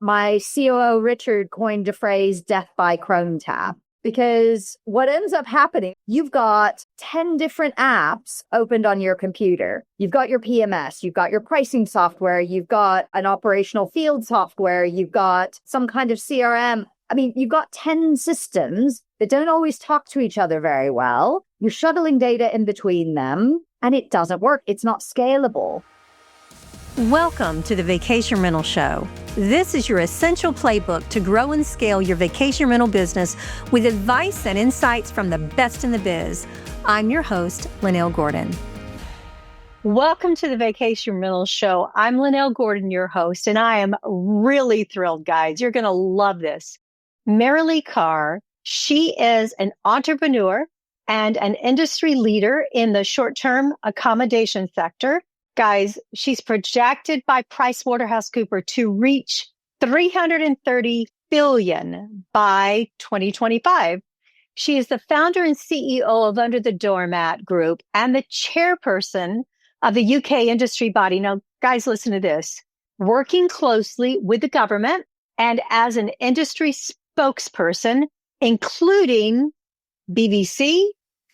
my COO, Richard, coined a phrase, death by Chrome tab. Because what ends up happening, you've got 10 different apps opened on your computer. You've got your PMS, you've got your pricing software, you've got an operational field software, you've got some kind of CRM. I mean, you've got 10 systems that don't always talk to each other very well. You're shuttling data in between them, and it doesn't work. It's not scalable. Welcome to the Vacation Rental Show. This is your essential playbook to grow and scale your vacation rental business with advice and insights from the best in the biz. I'm your host, Lynell Gordon. Welcome to the Vacation Rental Show. I'm Lynell Gordon, your host, and I am really thrilled, guys. You're going to love this. Merilee Karr, she is an entrepreneur and an industry leader in the short-term accommodation sector. Guys, she's projected by PricewaterhouseCoopers to reach $330 billion by 2025. She is the founder and CEO of Under the Doormat Group and the chairperson of the UK industry body. Now, guys, listen to this. Working closely with the government and as an industry spokesperson, including BBC,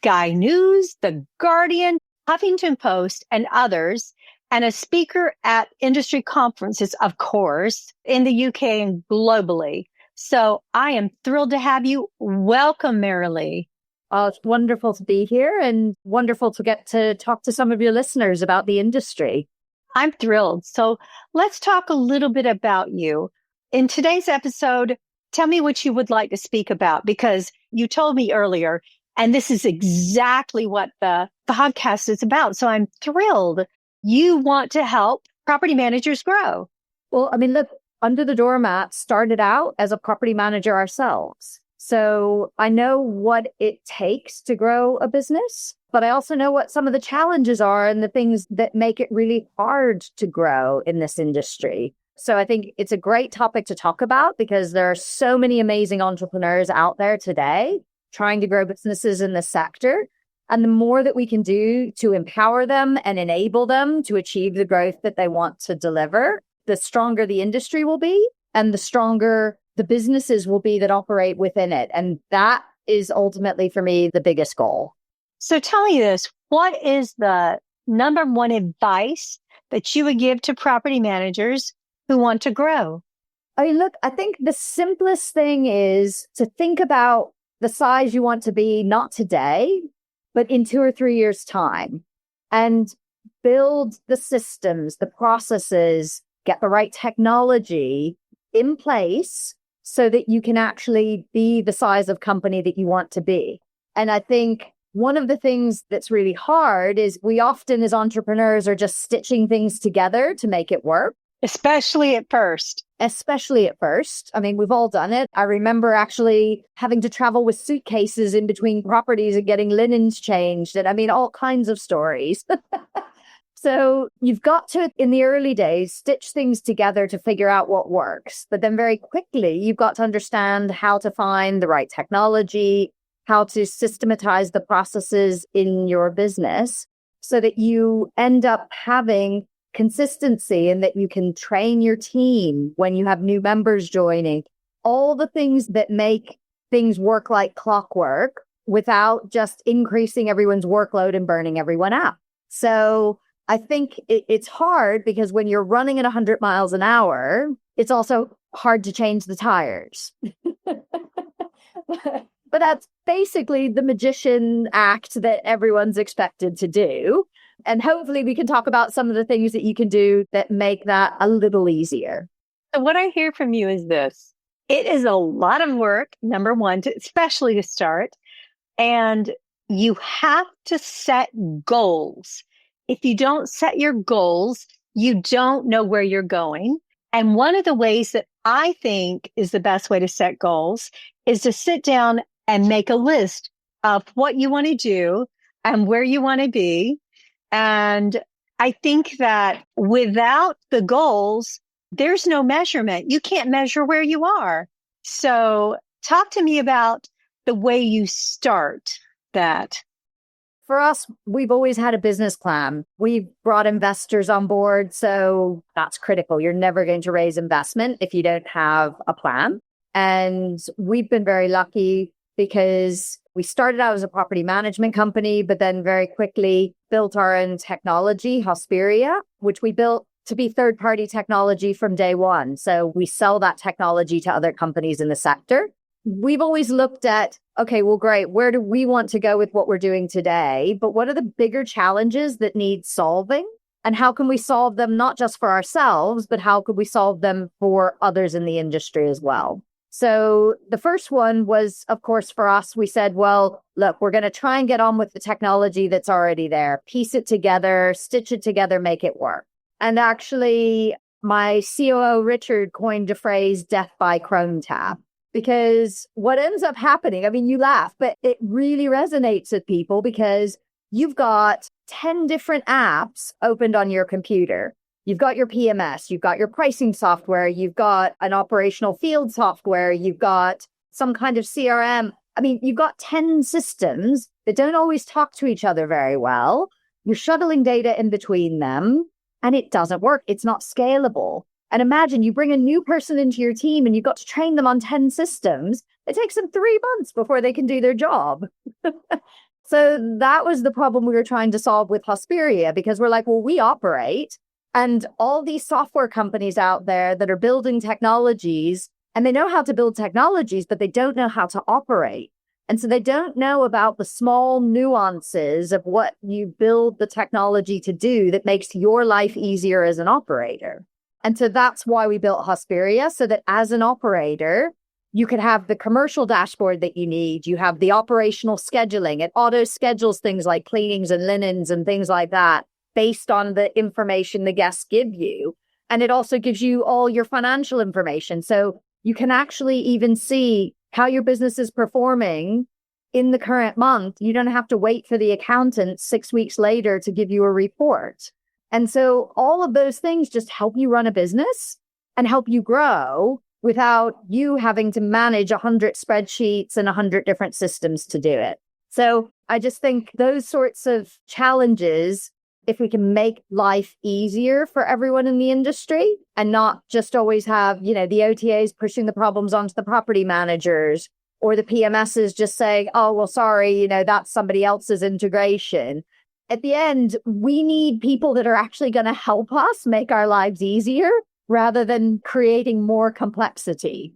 Sky News, The Guardian, Huffington Post, and others, and a speaker at industry conferences, of course, in the UK and globally. So I am thrilled to have you. Welcome, Merilee. Oh, it's wonderful to be here and wonderful to get to talk to some of your listeners about the industry. I'm thrilled. So let's talk a little bit about you. In today's episode, tell me what you would like to speak about, because you told me earlier, and this is exactly what the podcast is about. So I'm thrilled. You want to help property managers grow. Well, I mean, look, Under the Doormat started out as a property manager ourselves. So I know what it takes to grow a business, but I also know what some of the challenges are and the things that make it really hard to grow in this industry. So I think it's a great topic to talk about because there are so many amazing entrepreneurs out there today trying to grow businesses in the sector. And the more that we can do to empower them and enable them to achieve the growth that they want to deliver, the stronger the industry will be and the stronger the businesses will be that operate within it. And that is ultimately, for me, the biggest goal. So tell me this, what is the number one advice that you would give to property managers who want to grow? I mean, look, I think the simplest thing is to think about the size you want to be, not today, but in 2 or 3 years' time, and build the systems, the processes, get the right technology in place so that you can actually be the size of company that you want to be. And I think one of the things that's really hard is we often as entrepreneurs are just stitching things together to make it work. Especially at first. I mean, we've all done it. I remember actually having to travel with suitcases in between properties and getting linens changed. And I mean, all kinds of stories. So you've got to, in the early days, stitch things together to figure out what works. But then very quickly, you've got to understand how to find the right technology, how to systematize the processes in your business so that you end up having consistency and that you can train your team when you have new members joining, all the things that make things work like clockwork without just increasing everyone's workload and burning everyone out. So I think it's hard because when you're running at 100 miles an hour, it's also hard to change the tires. But that's basically the magician act that everyone's expected to do. And hopefully we can talk about some of the things that you can do that make that a little easier. So what I hear from you is this. It is a lot of work, number one, especially to start. And you have to set goals. If you don't set your goals, you don't know where you're going. And one of the ways that I think is the best way to set goals is to sit down and make a list of what you want to do and where you want to be. And I think that without the goals, there's no measurement. You can't measure where you are. So talk to me about the way you start that. For us, we've always had a business plan. We've brought investors on board. So that's critical. You're never going to raise investment if you don't have a plan. And we've been very lucky because we started out as a property management company, but then very quickly built our own technology, Hosperia, which we built to be third-party technology from day one. So we sell that technology to other companies in the sector. We've always looked at, okay, well, great. Where do we want to go with what we're doing today? But what are the bigger challenges that need solving? And how can we solve them, not just for ourselves, but how could we solve them for others in the industry as well? So the first one was, of course, for us, we said, well, look, we're going to try and get on with the technology that's already there, piece it together, stitch it together, make it work. And actually, my COO, Richard, coined a phrase, death by Chrome tab. Because what ends up happening, I mean, you laugh, but it really resonates with people because you've got 10 different apps opened on your computer. You've got your PMS, you've got your pricing software, you've got an operational field software, you've got some kind of CRM. I mean, you've got 10 systems that don't always talk to each other very well. You're shuttling data in between them and it doesn't work. It's not scalable. And imagine you bring a new person into your team and you've got to train them on 10 systems. It takes them 3 months before they can do their job. So that was the problem we were trying to solve with Hosperia, because we're like, well, we operate and all these software companies out there that are building technologies, and they know how to build technologies, but they don't know how to operate. And so they don't know about the small nuances of what you build the technology to do that makes your life easier as an operator. And so that's why we built Hosperia, so that as an operator, you can have the commercial dashboard that you need. You have the operational scheduling. It auto schedules things like cleanings and linens and things like that based on the information the guests give you. And it also gives you all your financial information. So you can actually even see how your business is performing in the current month. You don't have to wait for the accountant 6 weeks later to give you a report. And so all of those things just help you run a business and help you grow without you having to manage 100 spreadsheets and 100 different systems to do it. So I just think those sorts of challenges, if we can make life easier for everyone in the industry and not just always have, the OTAs pushing the problems onto the property managers or the PMSs just saying, oh, well, sorry, that's somebody else's integration. At the end, we need people that are actually going to help us make our lives easier rather than creating more complexity.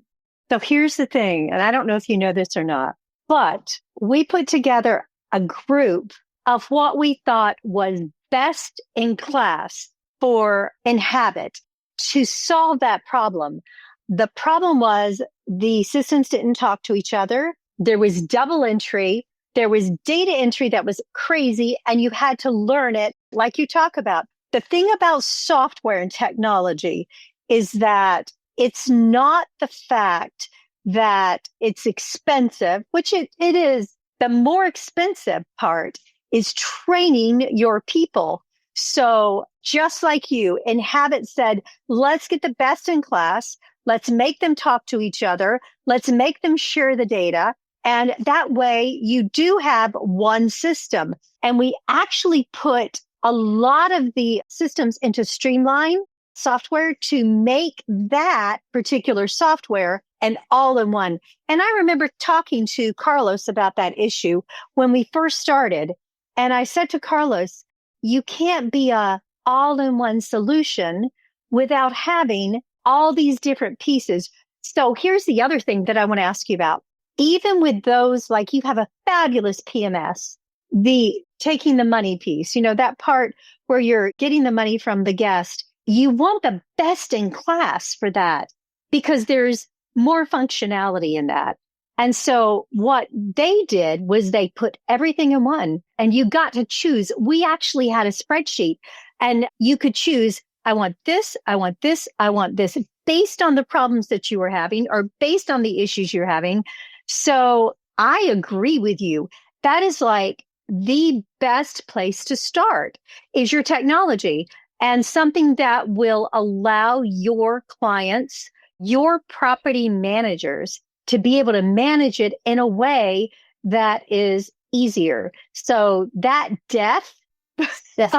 So here's the thing, and I don't know if you know this or not, but we put together a group of what we thought was best in class for Inhabit to solve that problem. The problem was the systems didn't talk to each other. There was double entry. There was data entry that was crazy, and you had to learn it like you talk about. The thing about software and technology is that it's not the fact that it's expensive, which it is. The more expensive part is training your people. So just like you, Inhabit said, let's get the best in class. Let's make them talk to each other. Let's make them share the data. And that way you do have one system. And we actually put a lot of the systems into Streamline software to make that particular software an all-in-one. And I remember talking to Carlos about that issue when we first started. And I said to Carlos, you can't be a all-in-one solution without having all these different pieces. So here's the other thing that I want to ask you about. Even with those, like you have a fabulous PMS, the taking the money piece, that part where you're getting the money from the guest, you want the best in class for that because there's more functionality in that. And so what they did was they put everything in one and you got to choose. We actually had a spreadsheet and you could choose, I want this, I want this, I want this, based on the problems that you were having or based on the issues you're having. So I agree with you. That is like the best place to start is your technology and something that will allow your clients, your property managers to be able to manage it in a way that is easier. So that death, that's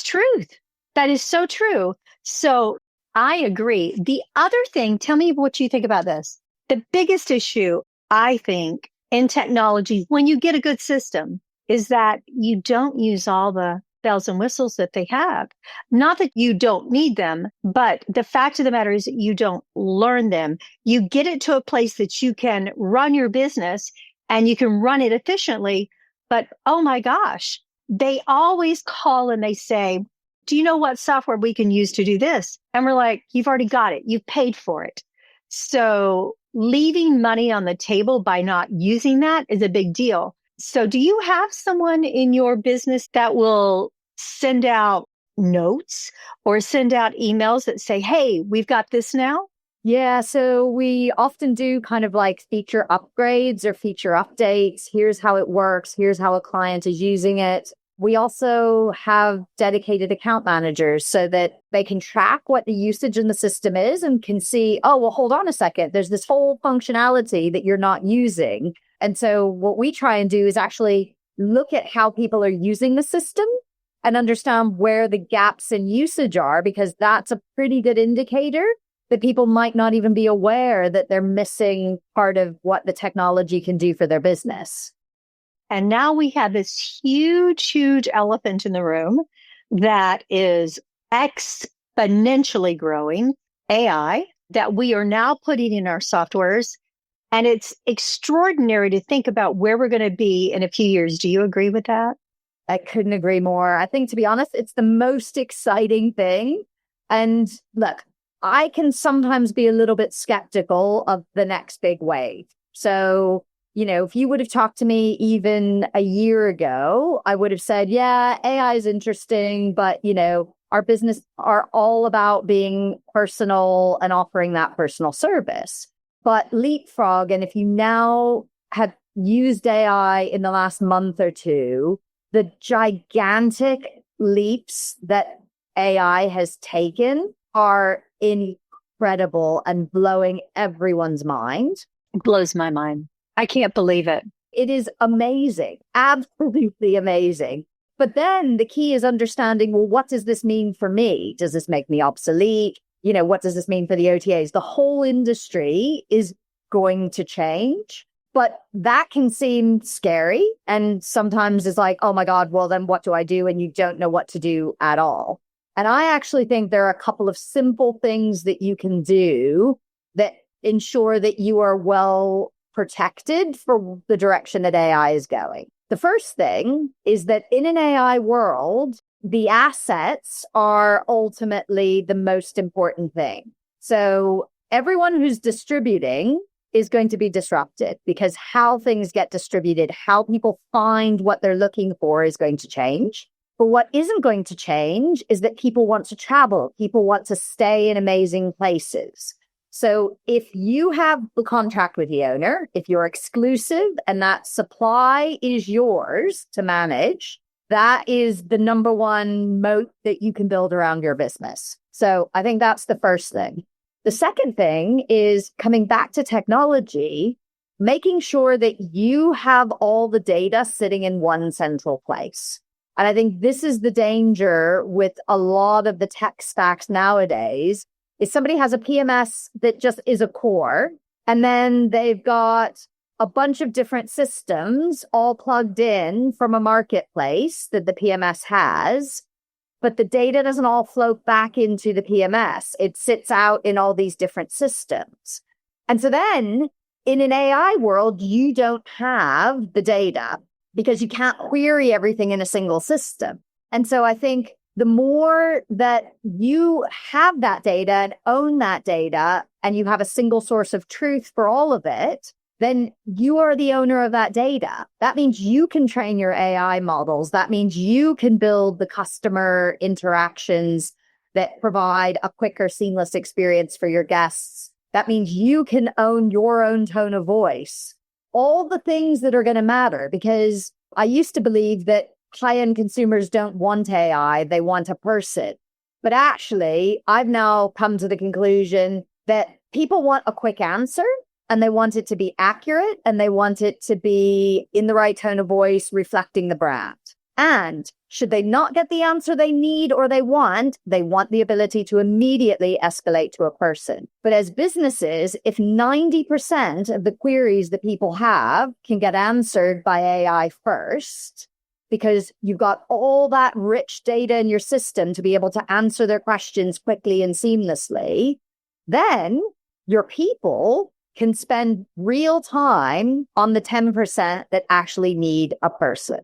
truth. That is so true. So I agree. The other thing, tell me what you think about this. The biggest issue, I think, in technology, when you get a good system, is that you don't use all the bells and whistles that they have. Not that you don't need them, but the fact of the matter is that you don't learn them. You get it to a place that you can run your business and you can run it efficiently. But oh my gosh, they always call and they say, do you know what software we can use to do this? And we're like, you've already got it. You've paid for it. So leaving money on the table by not using that is a big deal. So do you have someone in your business that will send out notes or send out emails that say, hey, we've got this now? Yeah, so we often do kind of like feature upgrades or feature updates. Here's how it works. Here's how a client is using it. We also have dedicated account managers so that they can track what the usage in the system is and can see, oh, well, hold on a second. There's this whole functionality that you're not using. And so what we try and do is actually look at how people are using the system and understand where the gaps in usage are, because that's a pretty good indicator that people might not even be aware that they're missing part of what the technology can do for their business. And now we have this huge, huge elephant in the room that is exponentially growing, AI, that we are now putting in our softwares. And it's extraordinary to think about where we're going to be in a few years. Do you agree with that? I couldn't agree more. I think, to be honest, it's the most exciting thing. And look, I can sometimes be a little bit skeptical of the next big wave. So, if you would have talked to me even a year ago, I would have said, yeah, AI is interesting, but, our business are all about being personal and offering that personal service. But leapfrog, and if you now have used AI in the last month or two, the gigantic leaps that AI has taken are incredible and blowing everyone's mind. It blows my mind. I can't believe it. It is amazing, absolutely amazing. But then the key is understanding, well, what does this mean for me? Does this make me obsolete? What does this mean for the OTAs? The whole industry is going to change, but that can seem scary. And sometimes it's like, oh my God, well, then what do I do? And you don't know what to do at all. And I actually think there are a couple of simple things that you can do that ensure that you are well protected for the direction that AI is going. The first thing is that in an AI world, the assets are ultimately the most important thing. So everyone who's distributing is going to be disrupted because how things get distributed, how people find what they're looking for is going to change. But what isn't going to change is that people want to travel. People want to stay in amazing places. So if you have the contract with the owner, if you're exclusive and that supply is yours to manage, that is the number one moat that you can build around your business. So I think that's the first thing. The second thing is coming back to technology, making sure that you have all the data sitting in one central place. And I think this is the danger with a lot of the tech stacks nowadays, is somebody has a PMS that just is a core, and then they've got a bunch of different systems all plugged in from a marketplace that the PMS has, but the data doesn't all flow back into the PMS. It sits out in all these different systems. And so then in an AI world, you don't have the data because you can't query everything in a single system. And so I think the more that you have that data and own that data and you have a single source of truth for all of it, then you are the owner of that data. That means you can train your AI models. That means you can build the customer interactions that provide a quicker, seamless experience for your guests. That means you can own your own tone of voice. All the things that are going to matter, because I used to believe that high-end consumers don't want AI, they want a person. But actually, I've now come to the conclusion that people want a quick answer and they want it to be accurate, and they want it to be in the right tone of voice, reflecting the brand. And should they not get the answer they need or they want the ability to immediately escalate to a person. But as businesses, if 90% of the queries that people have can get answered by AI first, because you've got all that rich data in your system to be able to answer their questions quickly and seamlessly, then your people can spend real time on the 10% that actually need a person.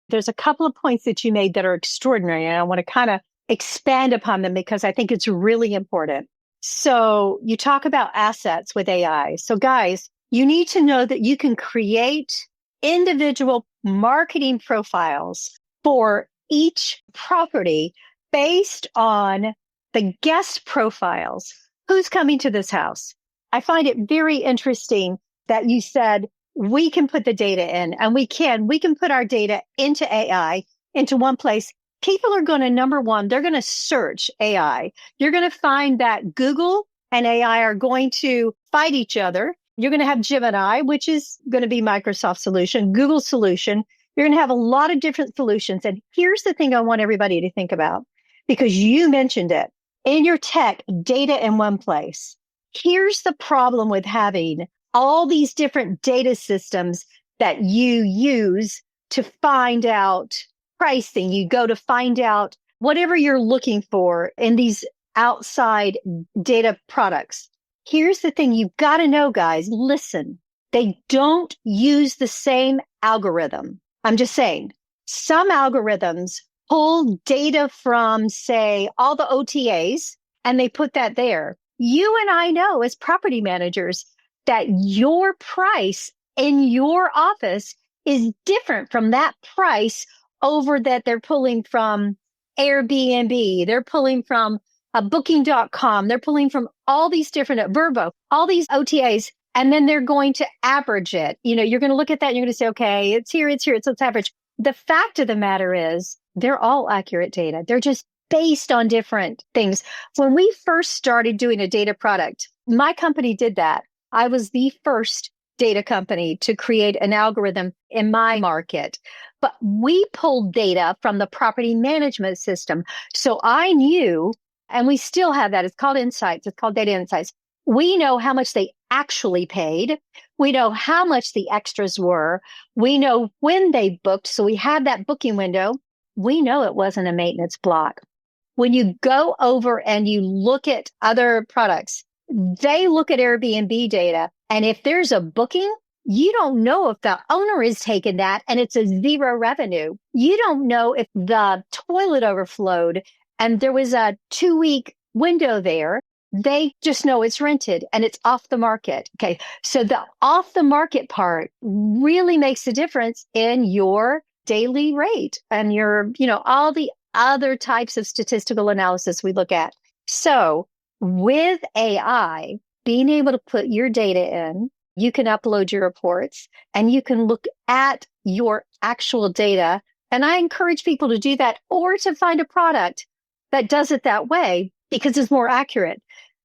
There's a couple of points that you made that are extraordinary, and I want to kind of expand upon them because I think it's really important. So you talk about assets with AI. So guys, you need to know that you can create individual marketing profiles for each property based on the guest profiles. Who's coming to this house? I find it very interesting that you said we can put the data in, and we can put our data into AI, into one place. People are going to, number one, they're going to search AI. You're going to find that Google and AI are going to fight each other. You're going to have Gemini, which is going to be Microsoft's solution, Google's solution. You're going to have a lot of different solutions. And here's the thing I want everybody to think about, because you mentioned it. In your tech, data in one place. Here's the problem with having all these different data systems that you use to find out pricing. You go to find out whatever you're looking for in these outside data products. Here's the thing you've got to know, guys. Listen, they don't use the same algorithm. I'm just saying, some algorithms pull data from, say, all the OTAs, and they put that there. You and I know as property managers that your price in your office is different from that price over that they're pulling from Airbnb. They're pulling from booking.com. They're pulling from all these different Verbo, all these OTAs, and then they're going to average it. You know, you're going to look at that and you're going to say, okay, it's here, let's average. The fact of the matter is they're all accurate data. They're just based on different things. When we first started doing a data product, my company did that. I was the first data company to create an algorithm in my market, but we pulled data from the property management system. So I knew, and we still have that. It's called insights. It's called data insights. We know how much they actually paid. We know how much the extras were. We know when they booked. So we had that booking window. We know it wasn't a maintenance block. When you go over and you look at other products, they look at Airbnb data. And if there's a booking, you don't know if the owner has taken that and it's a zero revenue. You don't know if the toilet overflowed and there was a 2-week window there. They just know it's rented and it's off the market. Okay. So the off the market part really makes a difference in your daily rate and your, all the other types of statistical analysis we look at. So with AI, being able to put your data in, you can upload your reports and you can look at your actual data. And I encourage people to do that or to find a product that does it that way because it's more accurate.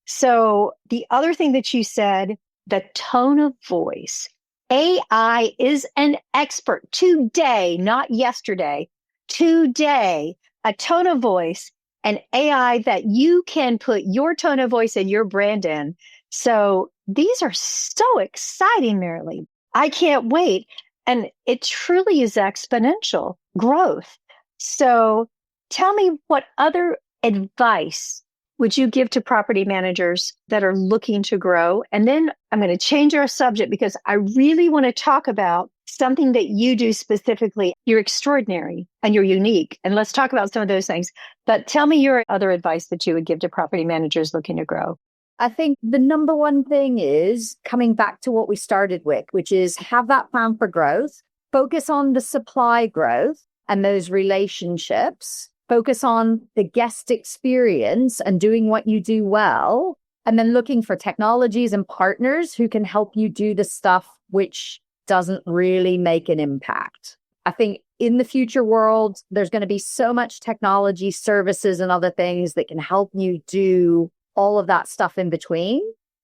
So the other thing that you said, the tone of voice. AI is an expert today, not yesterday. Today, a tone of voice, an AI that you can put your tone of voice and your brand in. So these are so exciting, Merilee. I can't wait. And it truly is exponential growth. So tell me, what other advice would you give to property managers that are looking to grow? And then I'm going to change our subject because I really want to talk about something that you do specifically. You're extraordinary and you're unique. And let's talk about some of those things. But tell me your other advice that you would give to property managers looking to grow. I think the number one thing is coming back to what we started with, which is have that plan for growth, focus on the supply growth and those relationships, focus on the guest experience and doing what you do well, and then looking for technologies and partners who can help you do the stuff which doesn't really make an impact. I think in the future world, there's going to be so much technology, services, and other things that can help you do all of that stuff in between.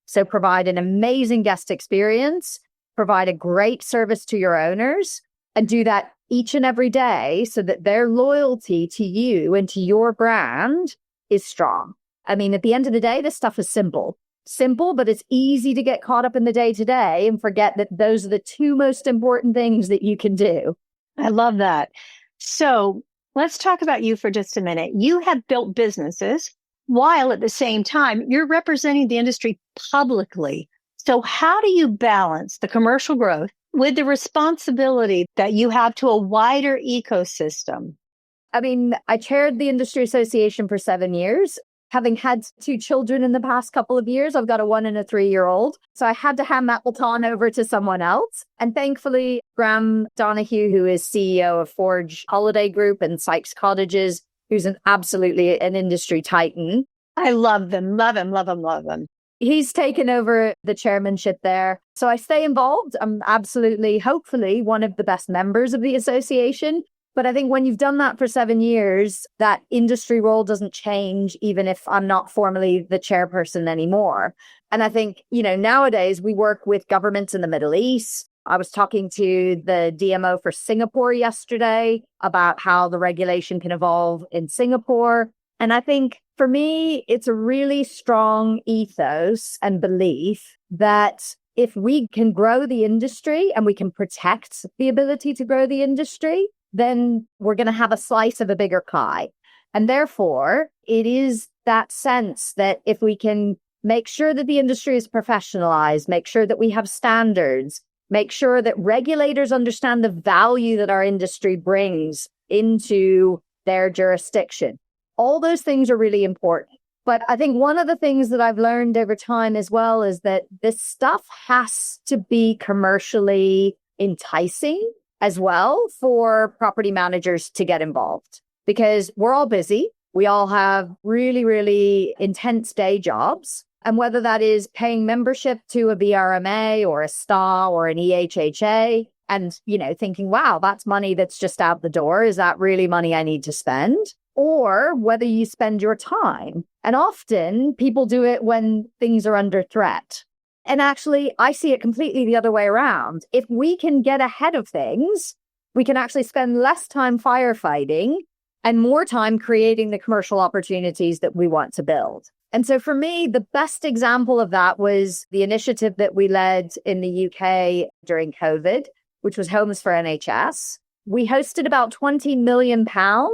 So provide an amazing guest experience, provide a great service to your owners, and do that each and every day so that their loyalty to you and to your brand is strong. I mean, at the end of the day, this stuff is simple. Simple, but it's easy to get caught up in the day-to-day and forget that those are the two most important things that you can do. I love that. So let's talk about you for just a minute. You have built businesses while at the same time you're representing the industry publicly. So how do you balance the commercial growth with the responsibility that you have to a wider ecosystem? I mean, I chaired the industry association for 7 years. Having had 2 children in the past couple of years, I've got a 1 and a 3-year-old. So I had to hand that baton over to someone else. And thankfully, Graham Donahue, who is CEO of Forge Holiday Group and Sykes Cottages, who's absolutely an industry titan. I love them, love him, love him, love him. He's taken over the chairmanship there. So I stay involved. I'm absolutely, hopefully, one of the best members of the association. But I think when you've done that for 7 years, that industry role doesn't change, even if I'm not formally the chairperson anymore. And I think, nowadays we work with governments in the Middle East. I was talking to the DMO for Singapore yesterday about how the regulation can evolve in Singapore. And I think for me, it's a really strong ethos and belief that if we can grow the industry and we can protect the ability to grow the industry, then we're going to have a slice of a bigger pie. And therefore, it is that sense that if we can make sure that the industry is professionalized, make sure that we have standards, make sure that regulators understand the value that our industry brings into their jurisdiction. All those things are really important. But I think one of the things that I've learned over time as well is that this stuff has to be commercially enticing as well for property managers to get involved, because we're all busy. We all have really, really intense day jobs. And whether that is paying membership to a BRMA or a STA or an EHHA and, thinking, wow, that's money that's just out the door. Is that really money I need to spend? Or whether you spend your time. And often people do it when things are under threat. And actually, I see it completely the other way around. If we can get ahead of things, we can actually spend less time firefighting and more time creating the commercial opportunities that we want to build. And so for me, the best example of that was the initiative that we led in the UK during COVID, which was Homes for NHS. We hosted about £20 million,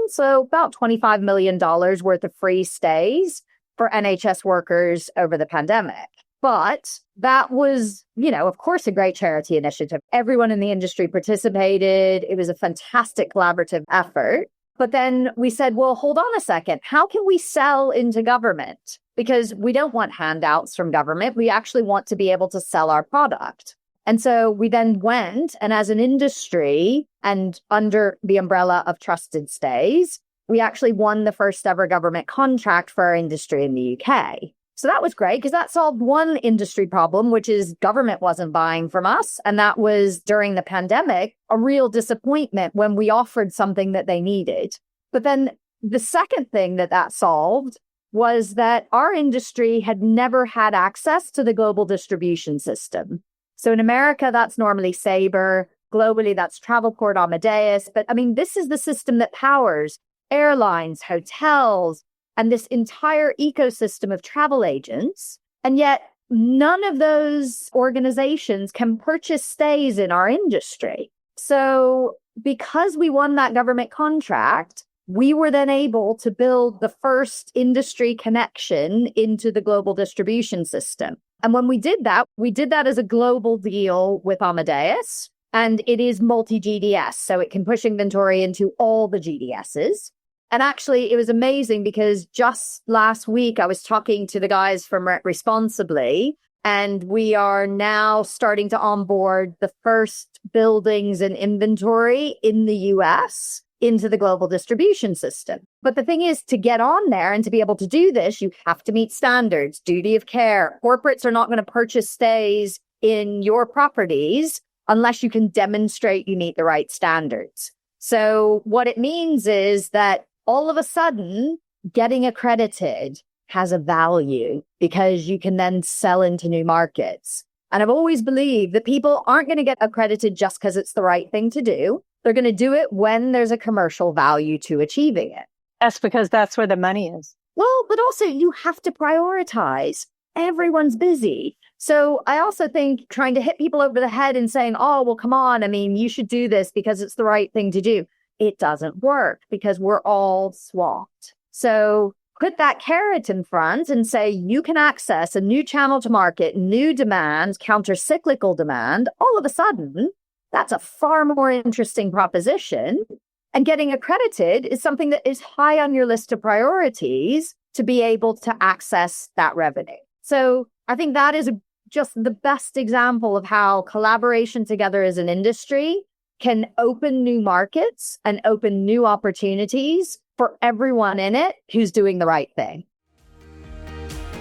so about $25 million worth of free stays for NHS workers over the pandemic. But that was, of course, a great charity initiative. Everyone in the industry participated. It was a fantastic collaborative effort. But then we said, well, hold on a second. How can we sell into government? Because we don't want handouts from government. We actually want to be able to sell our product. And so we then went, and as an industry and under the umbrella of Trusted Stays, we actually won the first ever government contract for our industry in the UK. So that was great because that solved one industry problem, which is government wasn't buying from us. And that was during the pandemic, a real disappointment when we offered something that they needed. But then the second thing that solved was that our industry had never had access to the global distribution system. So in America, that's normally Sabre. Globally, that's Travelport Amadeus. But I mean, this is the system that powers airlines, hotels, and this entire ecosystem of travel agents. And yet none of those organizations can purchase stays in our industry. So because we won that government contract, we were then able to build the first industry connection into the global distribution system. And when we did that as a global deal with Amadeus, and it is multi-GDS, so it can push inventory into all the GDSs. And actually, it was amazing because just last week, I was talking to the guys from Responsibly, and we are now starting to onboard the first buildings and inventory in the US into the global distribution system. But the thing is, to get on there and to be able to do this, you have to meet standards, duty of care. Corporates are not going to purchase stays in your properties unless you can demonstrate you meet the right standards. So what it means is that all of a sudden, getting accredited, has a value because you can then sell into new markets. And I've always believed that people aren't going to get accredited just because it's the right thing to do. They're going to do it when there's a commercial value to achieving it. That's because that's where the money is. Well, but also you have to prioritize. Everyone's busy. So I also think trying to hit people over the head and saying, oh, well, come on. I mean, you should do this because it's the right thing to do. It doesn't work because we're all swamped. So put that carrot in front and say you can access a new channel to market, new demand, counter-cyclical demand. All of a sudden, that's a far more interesting proposition. And getting accredited is something that is high on your list of priorities to be able to access that revenue. So I think that is just the best example of how collaboration together as an industry can open new markets and open new opportunities for everyone in it who's doing the right thing.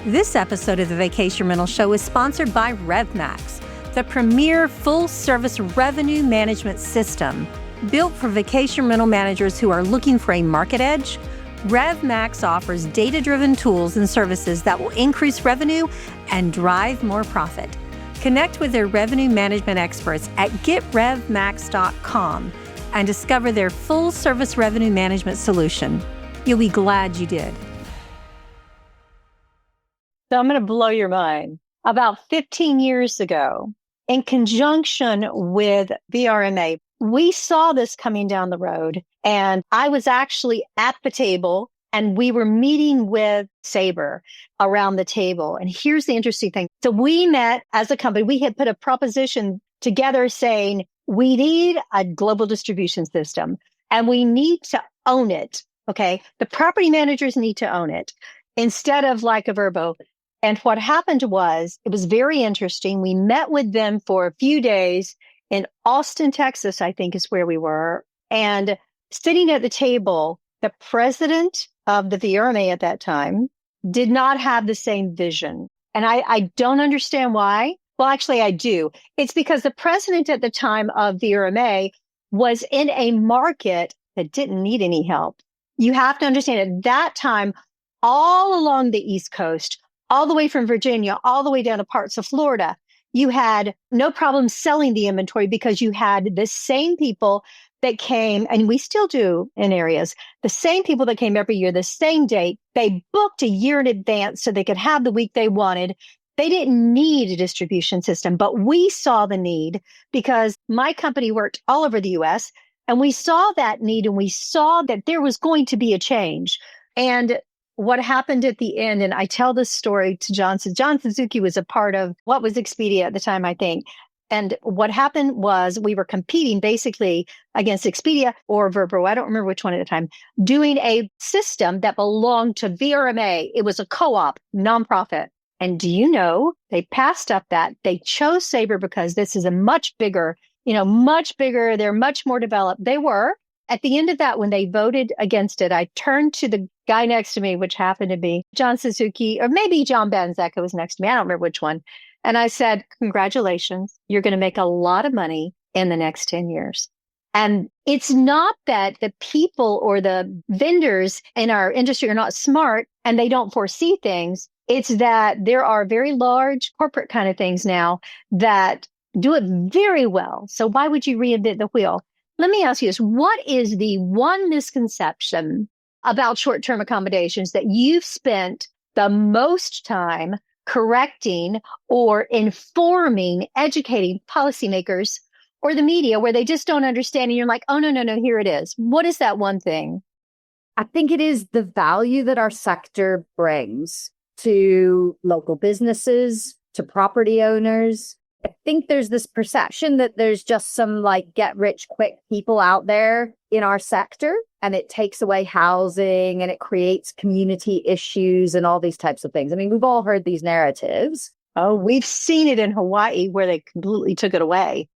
This episode of the Vacation Rental Show is sponsored by RevMax, the premier full-service revenue management system built for vacation rental managers who are looking for a market edge. RevMax offers data-driven tools and services that will increase revenue and drive more profit. Connect with their revenue management experts at getrevmax.com and discover their full-service revenue management solution. You'll be glad you did. So I'm going to blow your mind. About 15 years ago, in conjunction with VRMA, we saw this coming down the road, and I was actually at the table and we were meeting with Sabre around the table. And here's the interesting thing. So we met as a company. We had put a proposition together saying we need a global distribution system and we need to own it. Okay. The property managers need to own it instead of like a Verbo. And what happened was, it was very interesting. We met with them for a few days in Austin, Texas, I think is where we were. And sitting at the table, the president of the VRMA at that time did not have the same vision. And I don't understand why. Well, actually, I do. It's because the president at the time of VRMA was in a market that didn't need any help. You have to understand at that time, all along the East Coast, all the way from Virginia, all the way down to parts of Florida, you had no problem selling the inventory because you had the same people that came, and we still do in areas, the same people that came every year, the same date. They booked a year in advance so they could have the week they wanted. They didn't need a distribution system, but we saw the need because my company worked all over the US and we saw that need and we saw that there was going to be a change. And what happened at the end, and I tell this story to John Suzuki was a part of what was Expedia at the time, I think. And what happened was we were competing basically against Expedia or Verbo, I don't remember which one at the time, doing a system that belonged to VRMA. It was a co-op, nonprofit. And do you know, they passed up that. They chose Sabre because this is a much bigger, much bigger. They're much more developed. They were. At the end of that, when they voted against it, I turned to the guy next to me, which happened to be John Suzuki, or maybe John Banzecca was next to me. I don't remember which one. And I said, congratulations, you're going to make a lot of money in the next 10 years. And it's not that the people or the vendors in our industry are not smart and they don't foresee things. It's that there are very large corporate kind of things now that do it very well. So why would you reinvent the wheel? Let me ask you this. What is the one misconception about short-term accommodations that you've spent the most time correcting or informing, educating policymakers or the media where they just don't understand and you're like, oh, no, here it is. What is that one thing? I think it is the value that our sector brings to local businesses, to property owners. I think there's this perception that there's just some get rich quick people out there in our sector, and it takes away housing and it creates community issues and all these types of things. I mean, we've all heard these narratives. Oh, we've seen it in Hawaii where they completely took it away.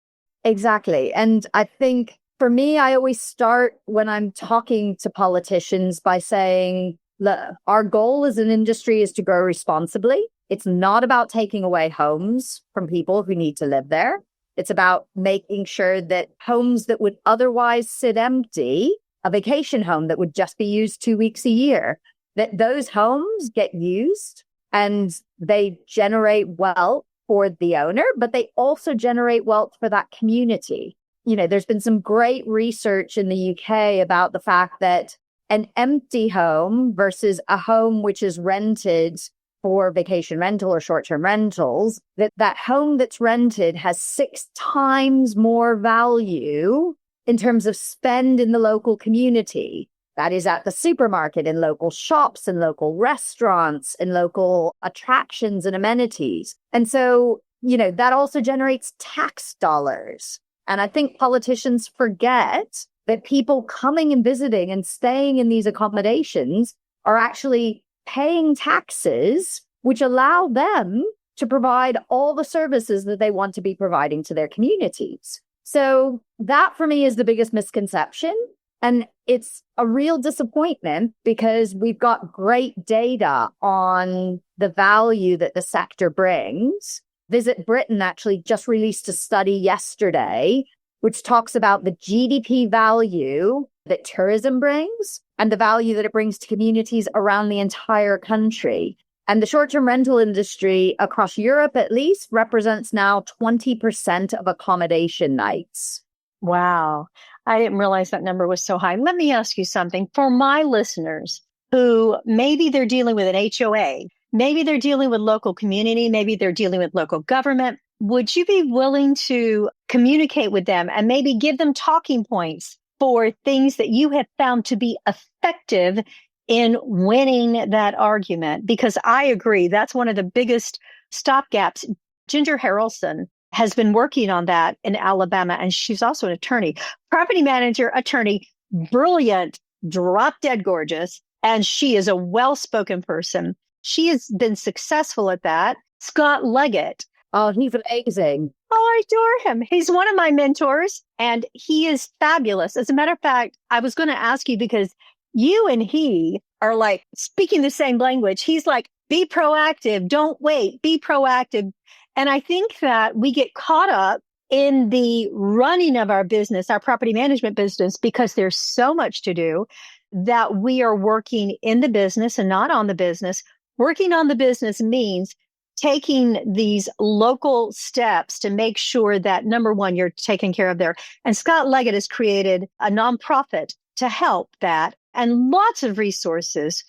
Exactly. And I think for me, I always start when I'm talking to politicians by saying, look, our goal as an industry is to grow responsibly. It's not about taking away homes from people who need to live there. It's about making sure that homes that would otherwise sit empty, a vacation home that would just be used 2 weeks a year, that those homes get used and they generate wealth for the owner, but they also generate wealth for that community. There's been some great research in the UK about the fact that an empty home versus a home which is rented for vacation rental or short-term rentals, that home that's rented has 6 times more value in terms of spend in the local community. That is at the supermarket, in local shops, in local restaurants, in local attractions and amenities. And so, that also generates tax dollars. And I think politicians forget that people coming and visiting and staying in these accommodations are actually paying taxes, which allow them to provide all the services that they want to be providing to their communities. So that for me is the biggest misconception. And it's a real disappointment because we've got great data on the value that the sector brings. Visit Britain actually just released a study yesterday, which talks about the GDP value that tourism brings and the value that it brings to communities around the entire country. And the short-term rental industry across Europe, at least, represents now 20% of accommodation nights. Wow. I didn't realize that number was so high. Let me ask you something. For my listeners who maybe they're dealing with an HOA, maybe they're dealing with local community, maybe they're dealing with local government, would you be willing to communicate with them and maybe give them talking points for things that you have found to be effective in winning that argument? Because I agree, that's one of the biggest stopgaps. Ginger Harrelson has been working on that in Alabama, and she's also an attorney, property manager, attorney, brilliant, drop dead gorgeous, and she is a well-spoken person. She has been successful at that. Scott Leggett. Oh, he's amazing. Oh, I adore him. He's one of my mentors, and he is fabulous. As a matter of fact, I was going to ask you because you and he are like speaking the same language. He's like, be proactive. Don't wait. Be proactive. And I think that we get caught up in the running of our business, our property management business, because there's so much to do that we are working in the business and not on the business. Working on the business means taking these local steps to make sure that, number one, you're taken care of there. And Scott Leggett has created a nonprofit to help that and lots of resources.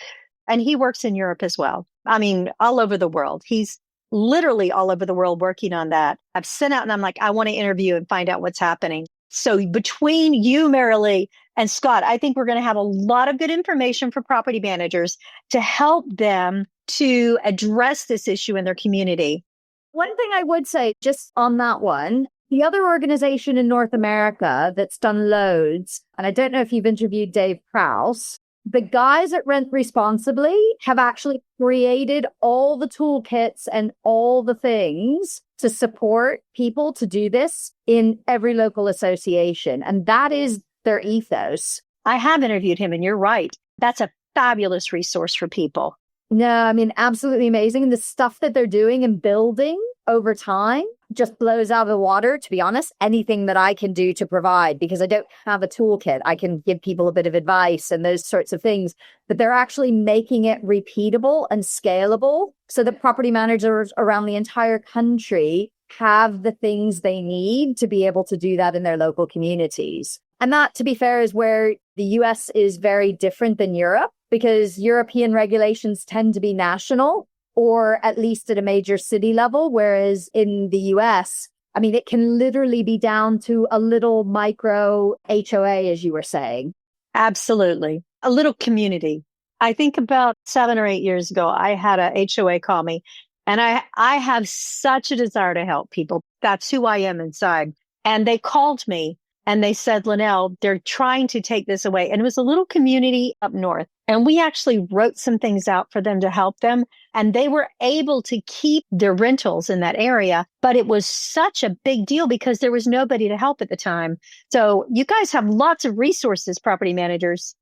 And he works in Europe as well. I mean, all over the world. He's literally all over the world working on that. I've sent out and I'm like, I want to interview and find out what's happening. So between you, Merilee, and Scott, I think we're going to have a lot of good information for property managers to help them to address this issue in their community. One thing I would say just on that one, the other organization in North America that's done loads, and I don't know if you've interviewed Dave Krause, the guys at Rent Responsibly have actually created all the toolkits and all the things to support people to do this in every local association. And that is their ethos. I have interviewed him, and you're right. That's a fabulous resource for people. No, I mean, absolutely amazing. And the stuff that they're doing and building over time just blows out of the water, to be honest. Anything that I can do to provide, because I don't have a toolkit, I can give people a bit of advice and those sorts of things, but they're actually making it repeatable and scalable so that property managers around the entire country have the things they need to be able to do that in their local communities. And that, to be fair, is where the US is very different than Europe, because European regulations tend to be national or at least at a major city level, whereas in the US, I mean, it can literally be down to a little micro HOA, as you were saying. Absolutely. A little community. I think about 7 or 8 years ago, I had a HOA call me, and I have such a desire to help people. That's who I am inside. And they called me and they said, Lynell, they're trying to take this away. And it was a little community up north. And we actually wrote some things out for them to help them. And they were able to keep their rentals in that area. But it was such a big deal because there was nobody to help at the time. So you guys have lots of resources, property managers.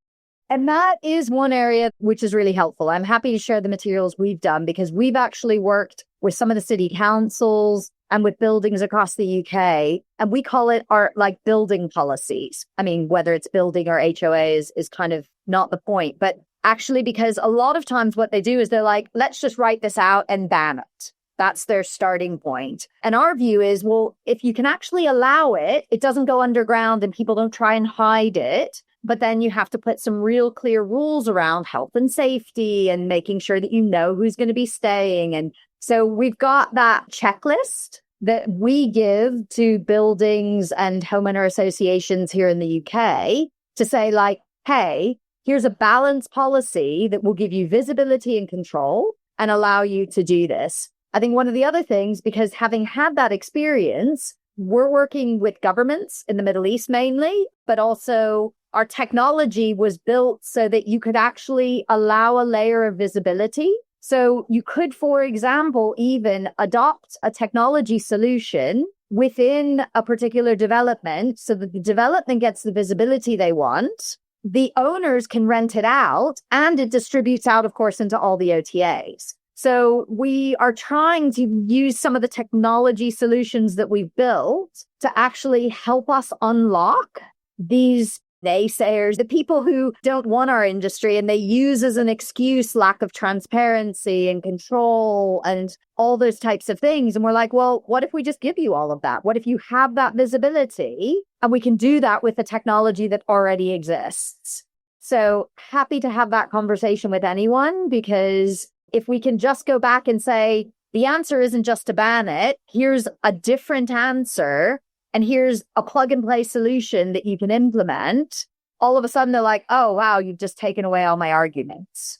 And that is one area which is really helpful. I'm happy to share the materials we've done because we've actually worked with some of the city councils and with buildings across the UK. And we call it our building policies. I mean, whether it's building or HOA is kind of not the point, but actually, because a lot of times what they do is they're like, let's just write this out and ban it. That's their starting point. And our view is, well, if you can actually allow it, it doesn't go underground and people don't try and hide it. But then you have to put some real clear rules around health and safety and making sure that you know who's going to be staying. And so we've got that checklist that we give to buildings and homeowner associations here in the UK to say, like, hey, here's a balanced policy that will give you visibility and control and allow you to do this. I think one of the other things, because having had that experience, we're working with governments in the Middle East mainly, but also our technology was built so that you could actually allow a layer of visibility. So you could, for example, even adopt a technology solution within a particular development so that the development gets the visibility they want. The owners can rent it out and it distributes out, of course, into all the OTAs. So we are trying to use some of the technology solutions that we've built to actually help us unlock these naysayers, the people who don't want our industry and they use as an excuse lack of transparency and control and all those types of things. And we're like, well, what if we just give you all of that? What if you have that visibility and we can do that with the technology that already exists? So happy to have that conversation with anyone, because if we can just go back and say, the answer isn't just to ban it, here's a different answer, and here's a plug and play solution that you can implement, all of a sudden they're like, oh, wow, you've just taken away all my arguments.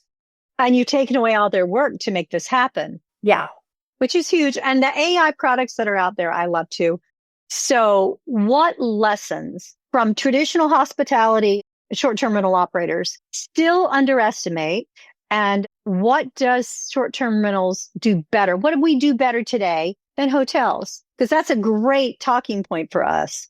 And you've taken away all their work to make this happen. Yeah. Which is huge. And the AI products that are out there, I love too. So what lessons from traditional hospitality, short-term rental operators still underestimate? And what does short-term rentals do better? What do we do better today than hotels? Because that's a great talking point for us.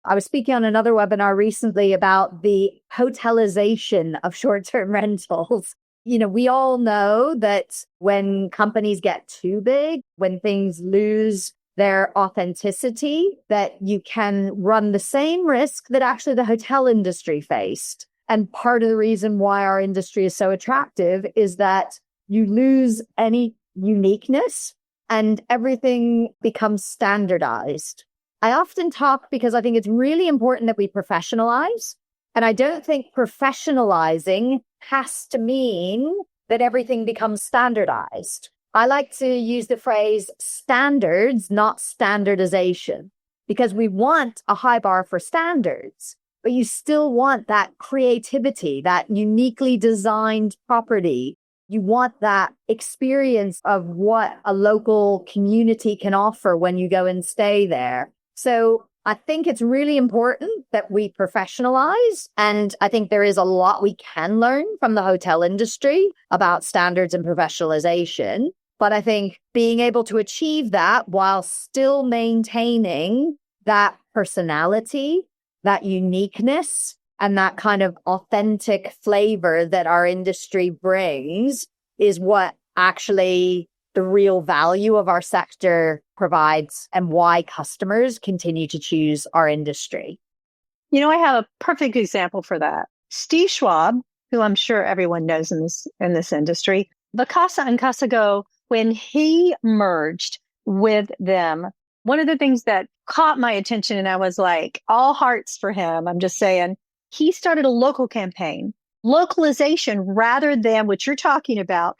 I was speaking on another webinar recently about the hotelization of short-term rentals. You know, we all know that when companies get too big, when things lose their authenticity, that you can run the same risk that actually the hotel industry faced. And part of the reason why our industry is so attractive is that you lose any uniqueness and everything becomes standardized. I often talk because I think it's really important that we professionalize. And I don't think professionalizing has to mean that everything becomes standardized. I like to use the phrase standards, not standardization, because we want a high bar for standards. But you still want that creativity, that uniquely designed property. You want that experience of what a local community can offer when you go and stay there. So I think it's really important that we professionalize. And I think there is a lot we can learn from the hotel industry about standards and professionalization. But I think being able to achieve that while still maintaining that personality, that uniqueness, and that kind of authentic flavor that our industry brings is what actually the real value of our sector provides and why customers continue to choose our industry. You know, I have a perfect example for that. Steve Schwab, who I'm sure everyone knows in this industry, Vacasa and Casago, when he merged with them, one of the things that caught my attention, and I was like, all hearts for him, I'm just saying, he started a local campaign, localization rather than what you're talking about,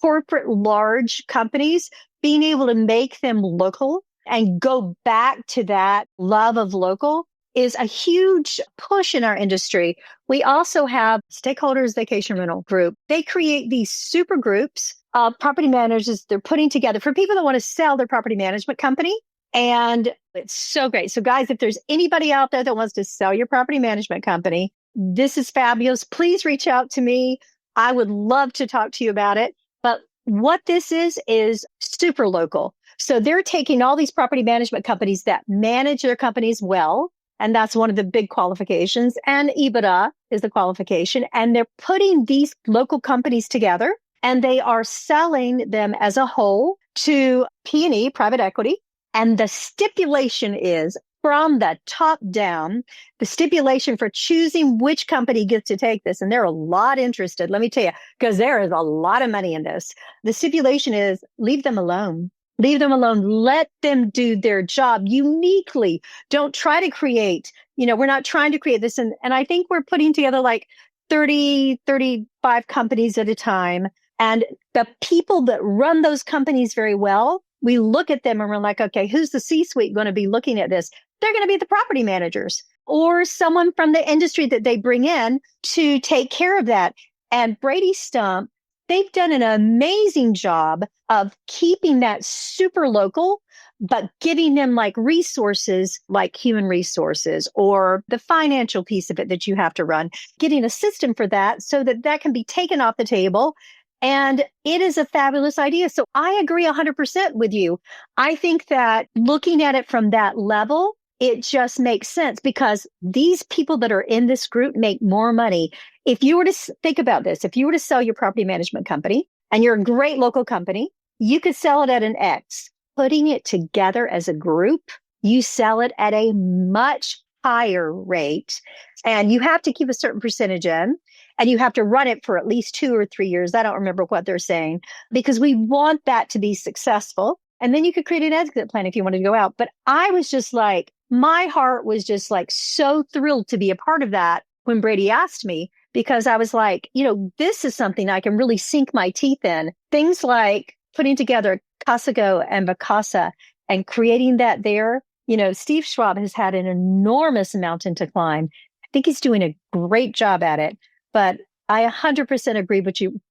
corporate large companies, being able to make them local and go back to that love of local is a huge push in our industry. We also have Stakeholders Vacation Rental Group. They create these super groups of property managers they're putting together for people that want to sell their property management company. And it's so great. So guys, if there's anybody out there that wants to sell your property management company, this is fabulous. Please reach out to me. I would love to talk to you about it. But what this is super local. So they're taking all these property management companies that manage their companies well. And that's one of the big qualifications. And EBITDA is the qualification. And they're putting these local companies together and they are selling them as a whole to P&E, private equity. And the stipulation is from the top down, the stipulation for choosing which company gets to take this. And there are a lot interested, let me tell you, because there is a lot of money in this. The stipulation is leave them alone. Leave them alone. Let them do their job uniquely. Don't try to create, we're not trying to create this. And I think we're putting together like 30, 35 companies at a time. And the people that run those companies very well, we look at them and we're like, okay, who's the C-suite going to be looking at this? They're going to be the property managers or someone from the industry that they bring in to take care of that. And Brady Stump, they've done an amazing job of keeping that super local, but giving them like resources, like human resources or the financial piece of it that you have to run, getting a system for that so that that can be taken off the table. And it is a fabulous idea. So I agree 100% with you. I think that looking at it from that level, it just makes sense because these people that are in this group make more money. If you were to think about this, if you were to sell your property management company and you're a great local company, you could sell it at an X. Putting it together as a group, you sell it at a much higher rate. And you have to keep a certain percentage in. And you have to run it for at least 2 or 3 years. I don't remember what they're saying because we want that to be successful. And then you could create an exit plan if you wanted to go out. But I was just like, my heart was just like so thrilled to be a part of that when Brady asked me, because I was like, this is something I can really sink my teeth in. Things like putting together Casago and Vacasa and creating that there. Steve Schwab has had an enormous mountain to climb. I think he's doing a great job at it. But I 100% agree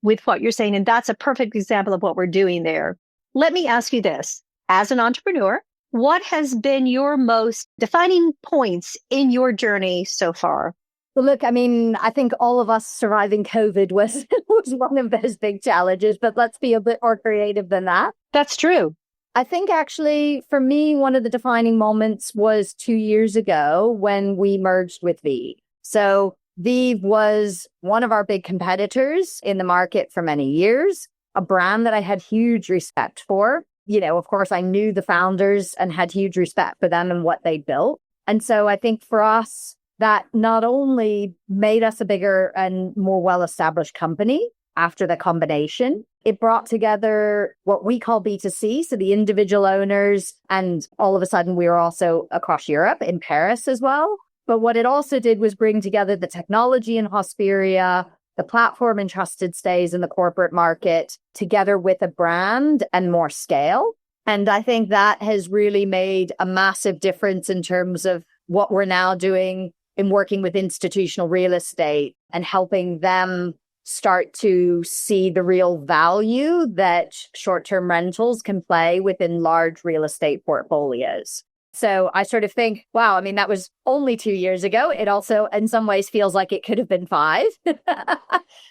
with what you're saying. And that's a perfect example of what we're doing there. Let me ask you this. As an entrepreneur, what has been your most defining points in your journey so far? Well, look, I think all of us surviving COVID was one of those big challenges, but let's be a bit more creative than that. That's true. I think actually for me, one of the defining moments was 2 years ago when we merged with Vive. So Vive was one of our big competitors in the market for many years, a brand that I had huge respect for. Of course, I knew the founders and had huge respect for them and what they built. And so I think for us, that not only made us a bigger and more well-established company after the combination, it brought together what we call B2C, so the individual owners. And all of a sudden, we were also across Europe, in Paris as well. But what it also did was bring together the technology in Hosperia, the platform in Trusted Stays in the corporate market, together with a brand and more scale. And I think that has really made a massive difference in terms of what we're now doing in working with institutional real estate and helping them start to see the real value that short-term rentals can play within large real estate portfolios. So I sort of think, wow, that was only 2 years ago. It also, in some ways, feels like it could have been 5.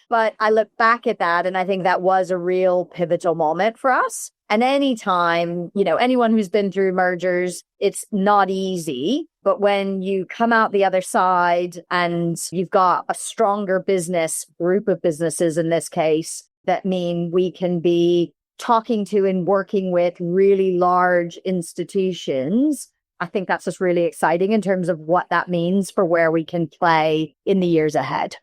But I look back at that and I think that was a real pivotal moment for us. And anytime, anyone who's been through mergers, it's not easy. But when you come out the other side and you've got a stronger group of businesses in this case, that mean we can be talking to and working with really large institutions, I think that's just really exciting in terms of what that means for where we can play in the years ahead.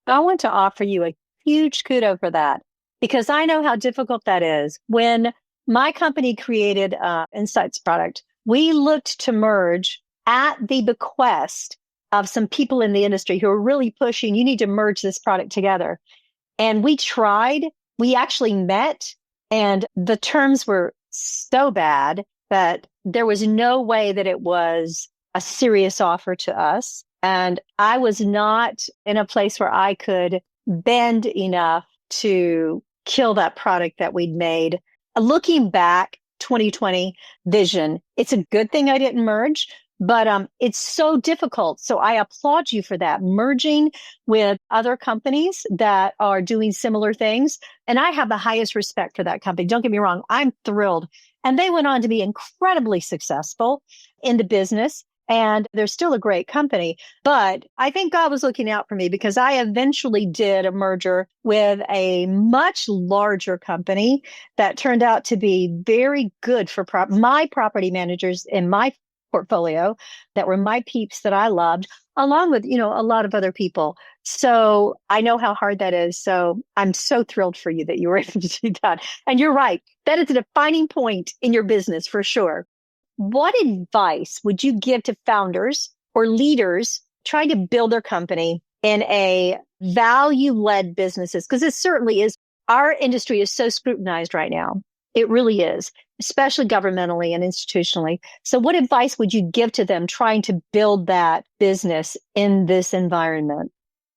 I want to offer you a huge kudo for that because I know how difficult that is. When my company created Insights product, we looked to merge at the bequest of some people in the industry who are really pushing, you need to merge this product together. And we tried, we actually met, and the terms were so bad that there was no way that it was a serious offer to us. And I was not in a place where I could bend enough to kill that product that we'd made. Looking back, 2020 vision, it's a good thing I didn't merge, but it's so difficult. So I applaud you for that, merging with other companies that are doing similar things. And I have the highest respect for that company. Don't get me wrong. I'm thrilled. And they went on to be incredibly successful in the business. And they're still a great company. But I think God was looking out for me because I eventually did a merger with a much larger company that turned out to be very good for my property managers in my portfolio that were my peeps that I loved, along with, a lot of other people. So I know how hard that is. So I'm so thrilled for you that you were able to do that. And you're right. That is a defining point in your business for sure. What advice would you give to founders or leaders trying to build their company in a value-led businesses? Because it certainly is. Our industry is so scrutinized right now. It really is, especially governmentally and institutionally. So what advice would you give to them trying to build that business in this environment?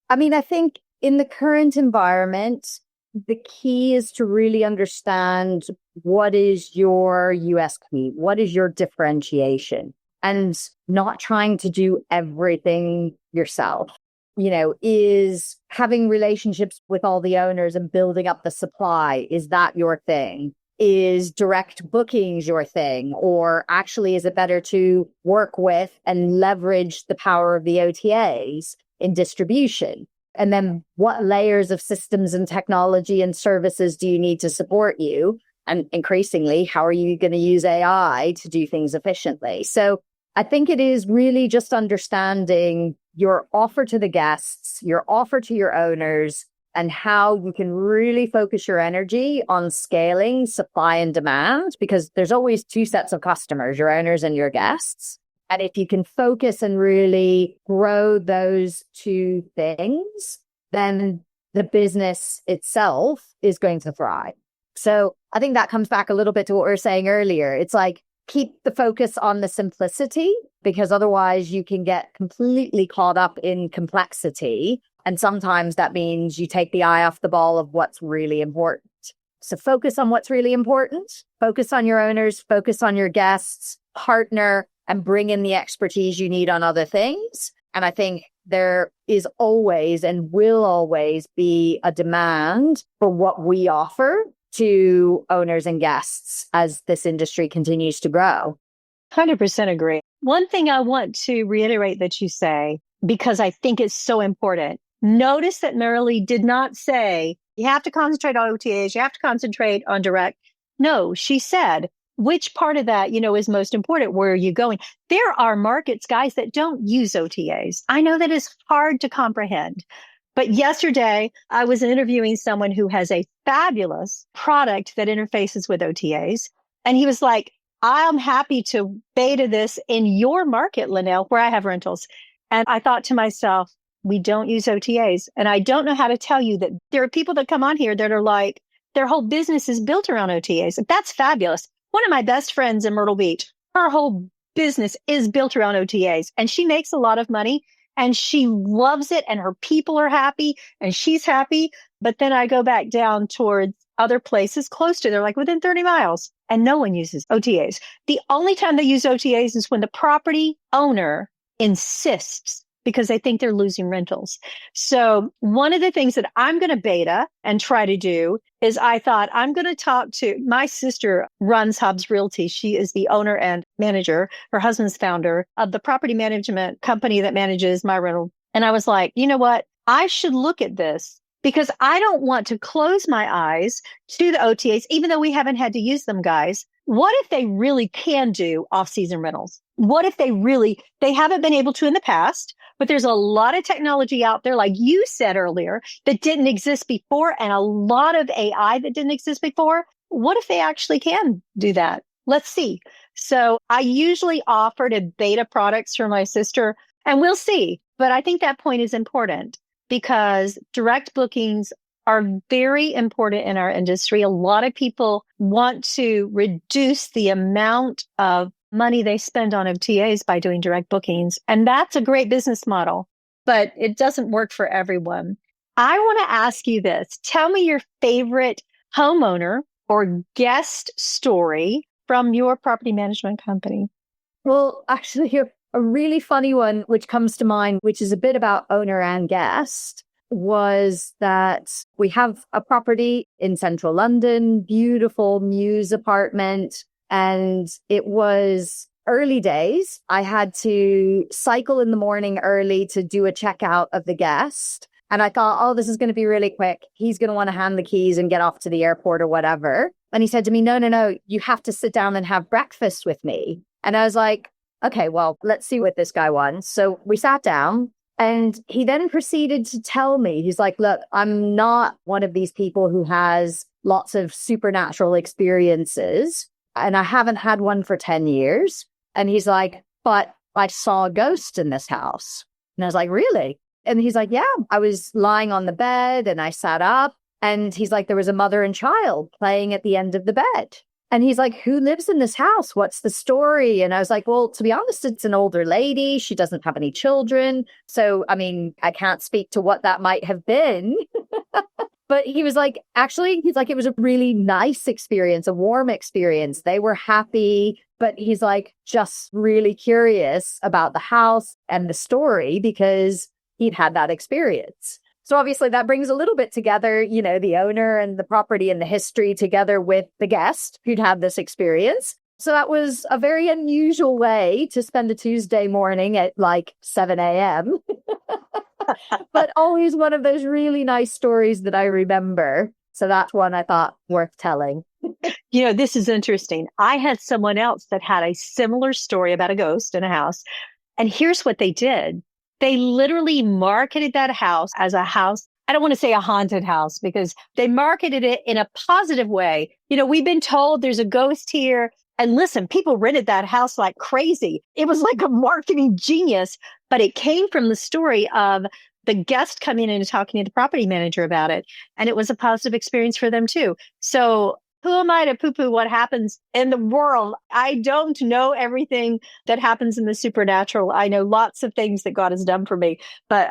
I mean, I think in the current environment, the key is to really understand what is your USP, what is your differentiation, and not trying to do everything yourself. Is having relationships with all the owners and building up the supply, is that your thing? Is direct bookings your thing? Or actually, is it better to work with and leverage the power of the OTAs in distribution? And then what layers of systems and technology and services do you need to support you? And increasingly, how are you going to use AI to do things efficiently? So I think it is really just understanding your offer to the guests, your offer to your owners, and how you can really focus your energy on scaling supply and demand, because there's always two sets of customers, your owners and your guests. And if you can focus and really grow those two things, then the business itself is going to thrive. So I think that comes back a little bit to what we were saying earlier. It's like, keep the focus on the simplicity, because otherwise you can get completely caught up in complexity. And sometimes that means you take the eye off the ball of what's really important. So focus on what's really important, focus on your owners, focus on your guests, partner, and bring in the expertise you need on other things. And I think there is always and will always be a demand for what we offer to owners and guests as this industry continues to grow. 100% agree. One thing I want to reiterate that you say, because I think it's so important. Notice that Merilee did not say, you have to concentrate on OTAs, you have to concentrate on direct. No, she said, which part of that, is most important? Where are you going? There are markets, guys, that don't use OTAs. I know that is hard to comprehend. But yesterday, I was interviewing someone who has a fabulous product that interfaces with OTAs. And he was like, I'm happy to beta this in your market, Lynell, where I have rentals. And I thought to myself, we don't use OTAs. And I don't know how to tell you that there are people that come on here that are like, their whole business is built around OTAs. That's fabulous. One of my best friends in Myrtle Beach, her whole business is built around OTAs, and she makes a lot of money and she loves it, and her people are happy and she's happy. But then I go back down towards other places close to there, like within 30 miles, and no one uses OTAs. The only time they use OTAs is when the property owner insists, because they think they're losing rentals. So one of the things that I'm going to beta and try to do is I thought I'm going to talk to my sister runs Hobbs Realty. She is the owner and manager. Her husband's founder of the property management company that manages my rental. And I was like, you know what? I should look at this because I don't want to close my eyes to the OTAs, even though we haven't had to use them, guys. What if they really can do off-season rentals? What if they haven't been able to in the past, but there's a lot of technology out there, like you said earlier, that didn't exist before, and a lot of AI that didn't exist before. What if they actually can do that? Let's see. So I usually offer to beta products for my sister, and we'll see. But I think that point is important because direct bookings are very important in our industry. A lot of people want to reduce the amount of money they spend on OTAs by doing direct bookings. And that's a great business model, but it doesn't work for everyone. I want to ask you this. Tell me your favorite homeowner or guest story from your property management company. Well, actually, a really funny one, which comes to mind, which is a bit about owner and guest, was that we have a property in central London, beautiful Muse apartment. And it was early days. I had to cycle in the morning early to do a checkout of the guest. And I thought, oh, this is going to be really quick. He's going to want to hand the keys and get off to the airport or whatever. And he said to me, no, you have to sit down and have breakfast with me. And I was like, okay, well, let's see what this guy wants. So we sat down and he then proceeded to tell me, he's like, look, I'm not one of these people who has lots of supernatural experiences, and I haven't had one for 10 years. And he's like, but I saw a ghost in this house. And I was like, really? And he's like, yeah, I was lying on the bed and I sat up, and he's like, there was a mother and child playing at the end of the bed. And he's like, who lives in this house? What's the story? And I was like, well, to be honest, it's an older lady. She doesn't have any children. So, I mean, I can't speak to what that might have been. But he was like, actually, he's like, it was a really nice experience, a warm experience. They were happy. But he's like, just really curious about the house and the story because he'd had that experience. So obviously that brings a little bit together, you know, the owner and the property and the history together with the guest who'd had this experience. So that was a very unusual way to spend a Tuesday morning at like 7 a.m. But always one of those really nice stories that I remember. So that's one I thought worth telling. You know, this is interesting. I had someone else that had a similar story about a ghost in a house. And here's what they did. They literally marketed that house as a house. I don't want to say a haunted house because they marketed it in a positive way. You know, we've been told there's a ghost here. And listen, people rented that house like crazy. It was like a marketing genius, but it came from the story of the guest coming in and talking to the property manager about it. And it was a positive experience for them too. So who am I to poo-poo what happens in the world? I don't know everything that happens in the supernatural. I know lots of things that God has done for me, but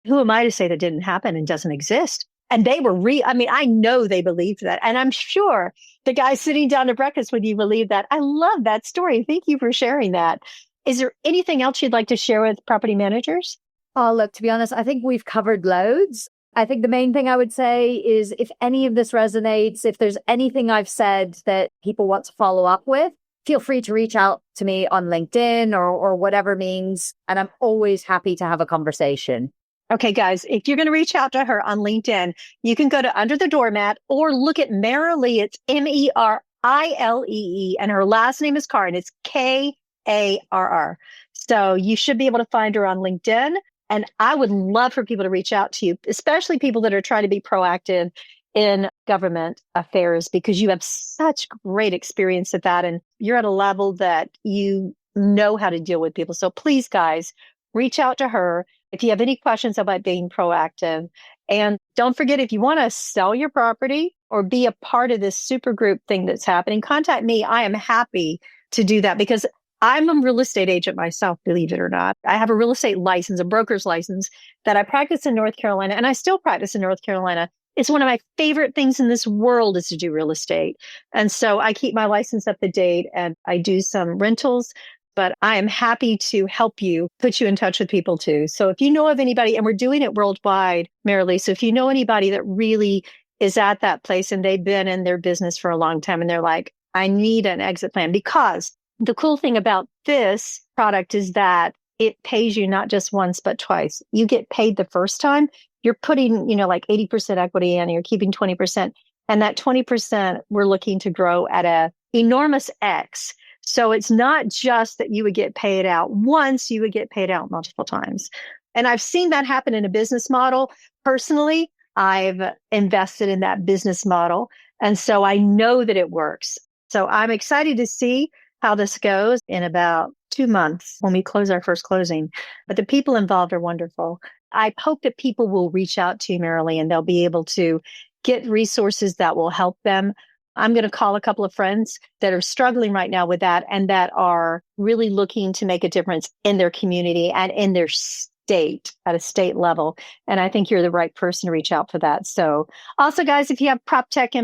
who am I to say that didn't happen and doesn't exist? And they were I know they believed that. And I'm sure the guy sitting down to breakfast with you believed that. I love that story. Thank you for sharing that. Is there anything else you'd like to share with property managers? Oh, look, to be honest, I think we've covered loads. I think the main thing I would say is if any of this resonates, if there's anything I've said that people want to follow up with, feel free to reach out to me on LinkedIn or whatever means. And I'm always happy to have a conversation. Okay, guys, if you're going to reach out to her on LinkedIn, you can go to Under the Doormat or look at Merilee. It's Merilee, and her last name is Karr, and it's Karr. So you should be able to find her on LinkedIn. And I would love for people to reach out to you, especially people that are trying to be proactive in government affairs, because you have such great experience at that. And you're at a level that you know how to deal with people. So please, guys, reach out to her if you have any questions about being proactive. And don't forget, if you want to sell your property or be a part of this super group thing that's happening, contact me. I am happy to do that because I'm a real estate agent myself, believe it or not. I have a real estate license, a broker's license that I practice in North Carolina, and I still practice in North Carolina. It's one of my favorite things in this world is to do real estate. And so I keep my license up to date and I do some rentals, but I am happy to help you, put you in touch with people too. So if you know of anybody, and we're doing it worldwide, Merilee, so if you know anybody that really is at that place and they've been in their business for a long time and they're like, I need an exit plan, because the cool thing about this product is that it pays you not just once, but twice. You get paid the first time. You're putting, like 80% equity in, and you're keeping 20%. And that 20%, we're looking to grow at a enormous X. So it's not just that you would get paid out once, you would get paid out multiple times. And I've seen that happen in a business model. Personally, I've invested in that business model. And so I know that it works. So I'm excited to see how this goes in about 2 months when we close our first closing. But the people involved are wonderful. I hope that people will reach out to Merilee and they'll be able to get resources that will help them. I'm going to call a couple of friends that are struggling right now with that and that are really looking to make a difference in their community and in their state at a state level. And I think you're the right person to reach out for that. So also, guys, if you have prop tech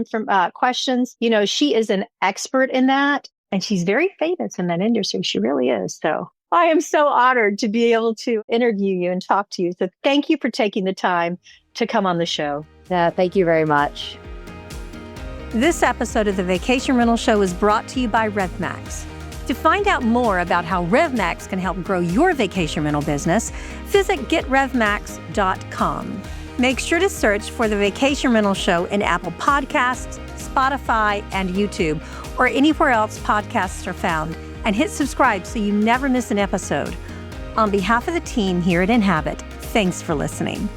questions, she is an expert in that. And she's very famous in that industry. She really is. So I am so honored to be able to interview you and talk to you. So thank you for taking the time to come on the show. Yeah, thank you very much. This episode of the Vacation Rental Show is brought to you by RevMax. To find out more about how RevMax can help grow your vacation rental business, visit getrevmax.com. Make sure to search for the Vacation Rental Show in Apple Podcasts, Spotify, and YouTube, or anywhere else podcasts are found. and hit subscribe so you never miss an episode. On behalf of the team here at Inhabit, thanks for listening.